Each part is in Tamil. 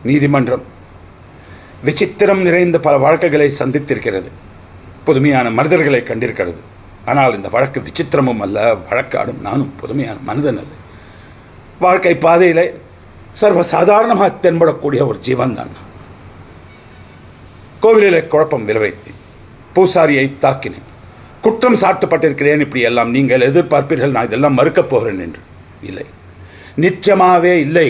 நீதிமன்றம் விசித்திரம் நிறைந்த பல வழக்குகளை சந்தித்திருக்கிறது. புதுமையான மனிதர்களை கண்டிருக்கிறது. ஆனால் இந்த வழக்கு விசித்திரமும் அல்ல, வழக்காடும் நானும் புதுமையான மனிதன் அல்ல. வாழ்க்கை பாதையிலே சர்வசாதாரணமாக தென்படக்கூடிய ஒரு ஜீவன் தான். கோவிலிலே குழப்பம் விளைவித்தேன். பூசாரியை தாக்கினேன். குற்றம் சாட்டப்பட்டிருக்கிறேன். இப்படி எல்லாம் நீங்கள் எதிர்பார்ப்பீர்கள் நான் இதெல்லாம் மறுக்கப் போகிறேன் என்று. இல்லை, நிச்சயமாகவே இல்லை.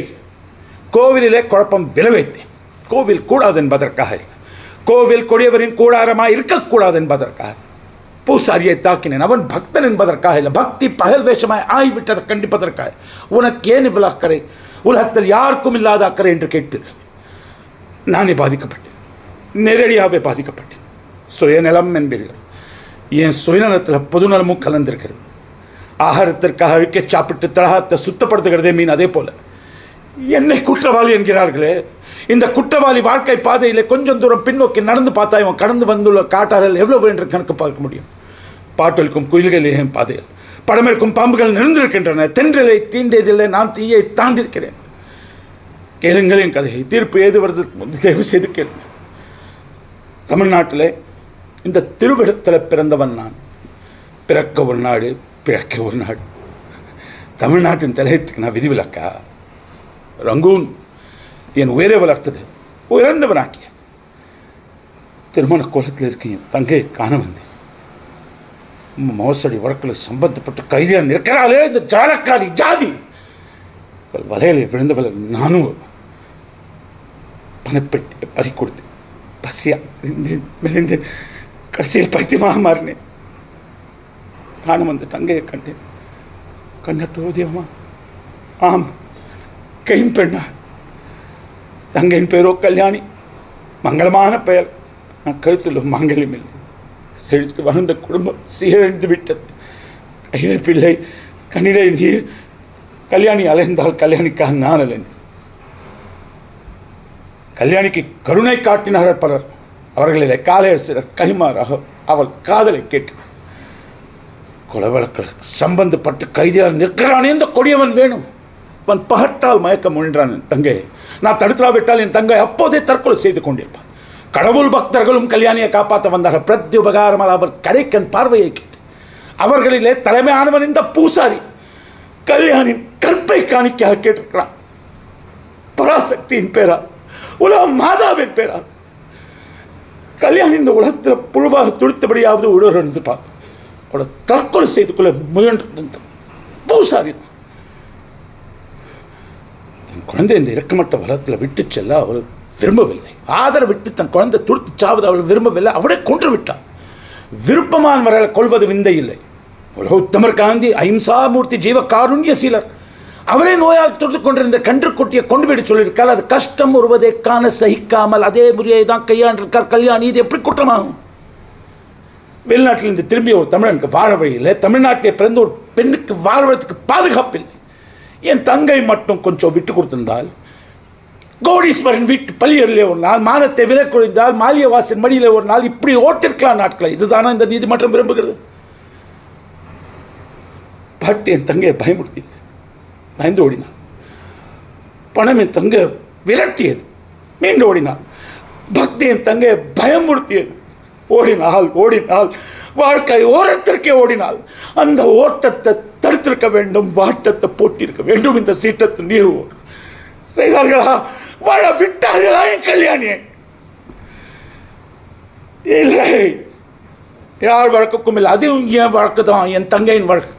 கோவிலிலே குழப்பம் விளைவித்தேன். கோவில் கூடாது என்பதற்காக இல்லை, கோவில் கொடியவரின் கூடாரமாக இருக்கக்கூடாது என்பதற்காக பூசாரியை தாக்கினேன். அவன் பக்தன் என்பதற்காக இல்லை, பக்தி பகல் வேஷமாய் ஆகிவிட்டதை கண்டிப்பதற்காக. உனக்கு ஏன் இவ்வளவு அக்கறை? உலகத்தில் யாருக்கும் இல்லாத அக்கறை என்று கேட்பீர்கள். நானே பாதிக்கப்பட்டேன், நேரடியாகவே பாதிக்கப்பட்டேன். சுயநலம் என்பீர்கள். என் சுயநலத்தில் பொதுநலமும் கலந்திருக்கிறது. ஆகாரத்திற்காக அழுக்க சாப்பிட்டு தலகத்தை சுத்தப்படுத்துகிறதே மீன். அதே போல என்னை குற்றவாளி என்கிறார்களே, இந்த குற்றவாளி வாழ்க்கை பாதையிலே கொஞ்சம் தூரம் பின்னோக்கி நடந்து பார்த்தா இவன் கடந்து வந்துள்ள காட்டார்கள் எவ்வளவு என்று கணக்கு பார்க்க முடியும். பாட்டொலிக்கும் குயில்களின் பாதையில் படமிருக்கும் பாம்புகள் நிறைந்திருக்கின்றன. தென்றலை தீண்டியதில்லை, நான் தீயை தாண்டிருக்கிறேன். கேளுங்களின் கதையை. தீர்ப்பு ஏது வருது தயவு செய்து கேளுங்க. தமிழ்நாட்டில் இந்த திருவிடத்தில் பிறந்தவன் நான். பிறக்க ஒரு நாடு, பிறக்க ஒரு நாடு. தமிழ்நாட்டின் தலையத்துக்கு நான் விதிவிலக்கா? ரங்கூன் என் உயரை வளர்த்தது, உயர்ந்தவனாக்கியது. திருமண கோலத்தில் இருக்க என் தங்கையை காண வந்தேன். மோசடி வழக்கில் சம்பந்தப்பட்ட கைதியாக நிற்கிறாளே இந்த ஜாலக்காரி ஜாதி. வலையில விழுந்தவள நானும் பணப்பெட்டி பறி கொடுத்தேன். பசியா இருந்தேன், மெலிந்தேன், கடைசியில் பைத்தியமாக மாறினேன். காண வந்த தங்கையை கண்டேன். கண்ணட்டோதியமா? ஆம், கைம்பெண்ணா. தங்கையின் பேரோ கல்யாணி. மங்களமான பெயர். நான் கழுத்தில் மாங்கல்யம் இல்லை. செழித்து வாழ்ந்த குடும்பம் சீரழிந்து விட்டது. கையில பிள்ளை, கண்ணிலே நீர். கல்யாணி அலைந்தால் கல்யாணிக்காக நான் அலைந்தேன். கல்யாணிக்கு கருணை காட்டினார்கள் பலர். அவர்களிலே காலையர் சிலர் கைமாறாக அவள் காதலை கேட்டனர். கொலை வழக்கில் சம்பந்தப்பட்டு கைதியாக நிற்கிறானே இந்த கொடியவன் வேணும். அவன் பகட்டால் மயக்க முயன்றான் என் தங்கையை. நான் தடுத்துராவிட்டால் என் தங்கை அப்போதே தற்கொலை செய்து கொண்டிருப்பான். கடவுள் பக்தர்களும் கல்யாணியை காப்பாற்ற வந்தார்கள். பிரதி உபகாரமாக அவர் கடைக்கண் பார்வையை கேட்டு அவர்களிலே தலைமையானவன் இந்த பூசாரி கல்யாணின் கற்பை காணிக்கையாக கேட்டிருக்கிறான். பராசக்தியின் பேரா, உலக மாதாவின் பேரா. கல்யாணி இந்த உலகத்தில் புழுவாக துடித்தபடியாவது உடனிருப்பார். அவளை தற்கொலை செய்து கொள்ள முயன்று பூசாரி தான். தன் குழந்தை இந்த இறக்கமட்ட உலகத்தில் விட்டு செல்ல அவள் விரும்பவில்லை. ஆதரவு விட்டு தன் குழந்தை துடித்து சாவது அவள் விரும்பவில்லை. அவளை கொன்று விட்டாள். விருப்பமானவர்களை கொள்வது விந்தை இல்லை. உலக உத்தமர் காந்தி, அஹிம்சாமூர்த்தி, ஜீவ காருண்யசீலர் அவரே நோயால் தொடுத்து கொண்டிருந்த கன்றுக்குட்டியை கொண்டு விட சொல்லியிருக்கார். அது கஷ்டம் ஒருவதை காண சகிக்காமல் அதே முறையை தான் கையாண்டிருக்கார் கல்யாணி. இது எப்படி குற்றமாகும்? வெளிநாட்டிலிருந்து திரும்பிய ஒரு தமிழனுக்கு வாழ வழியில், தமிழ்நாட்டிலே பிறந்த ஒரு பெண்ணுக்கு வாழ்வதற்கு பாதுகாப்பில்லை. என் தங்கை மட்டும் கொஞ்சம் விட்டு கொடுத்திருந்தால், கோடீஸ்வரன் வீட்டு பள்ளியரிலே ஒரு நாள், மானத்தை விலை குறைந்தால் மாலியவாசன் மடியிலே ஒரு நாள், இப்படி ஓட்டிருக்கலாம் நாட்களை. இதுதானே இந்த நீதிமன்றம் விரும்புகிறது? பட் என் தங்கையை பயமுறுத்தியது. பயந்து ஓடினாள். பணம் என் தங்கை விரட்டியது. மீண்டு ஓடினாள். பக்தி என் தங்கையை பயமுறுத்தியது. ஓடினாள் ஓடினாள். வாழ்க்கை ஓரத்திற்கே ஓடினாள். அந்த ஓட்டத்தை தடுத்திருக்க வேண்டும், வாட்டத்தை போட்டிருக்க வேண்டும். இந்த சீட்டத்தை நீர் செய்தார்களா? வாழ விட்டார்களா என் கல்யாணியை? இல்லை, யார் வழக்குக்கும் இல்லை. அதுவும் என் வழக்கு தான், என் தங்கையின் வழக்கு.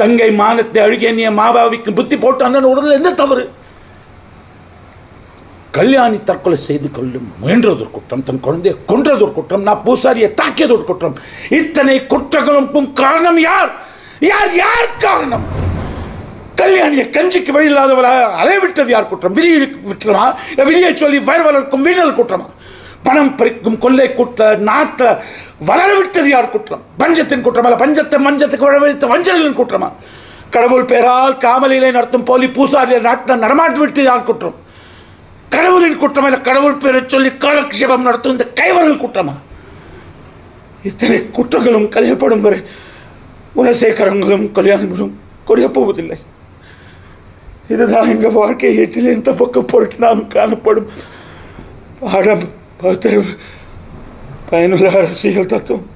தங்கை மானத்தை அழுகிய நீ மாபாவிக்கு புத்தி போட்டான் உடல் எந்த தவறு? கல்யாணி தற்கொலை செய்து கொள்ளும் முயன்றது ஒரு குற்றம், தன் குழந்தையை கொன்றது ஒரு குற்றம், நான் பூசாரியை தாக்கியது ஒரு குற்றம். இத்தனை குற்றங்களுக்கும் காரணம் யார்? யார் யார் காரணம்? கல்யாணியை கஞ்சிக்கு வழி இல்லாதவளாக அலைவிட்டது யார் குற்றம்? விதியை விட்டுறமா? விதியை சொல்லி வயர் வளர்க்கும் வீணல் குற்றமா? பணம் பறிக்கும் கொள்ளை கூட்ட நாட்டை வளரவிட்டது யார் குற்றம்? பஞ்சத்தின் குற்றமா? பஞ்சத்தை மஞ்சத்துக்கு வளர்த்த வஞ்சலின் குற்றமா? கடவுள் பேரால் காமலிலே நடத்தும் போலி பூசாரியை நாட்டில் நடமாட்டு விட்டு யார் குற்றம்? கடவுளின் குற்றமா? இல்லை கடவுள் பேரை சொல்லி காலக்ஷேபம் நடத்தும் இந்த கைவர்கள் குற்றமா? இத்தனை குற்றங்களும் கல்யாணப்படும் வரை குணசேகரங்களும் கல்யாணங்களும் கொடிய போவதில்லை. இதுதான் எங்கள் வாழ்க்கை ஏற்றில் எந்த பக்கம் புரட்டினாலும் காணப்படும் பாடம் பகுத்தறிவு பயனுள்ள அரசியல் தத்துவம்.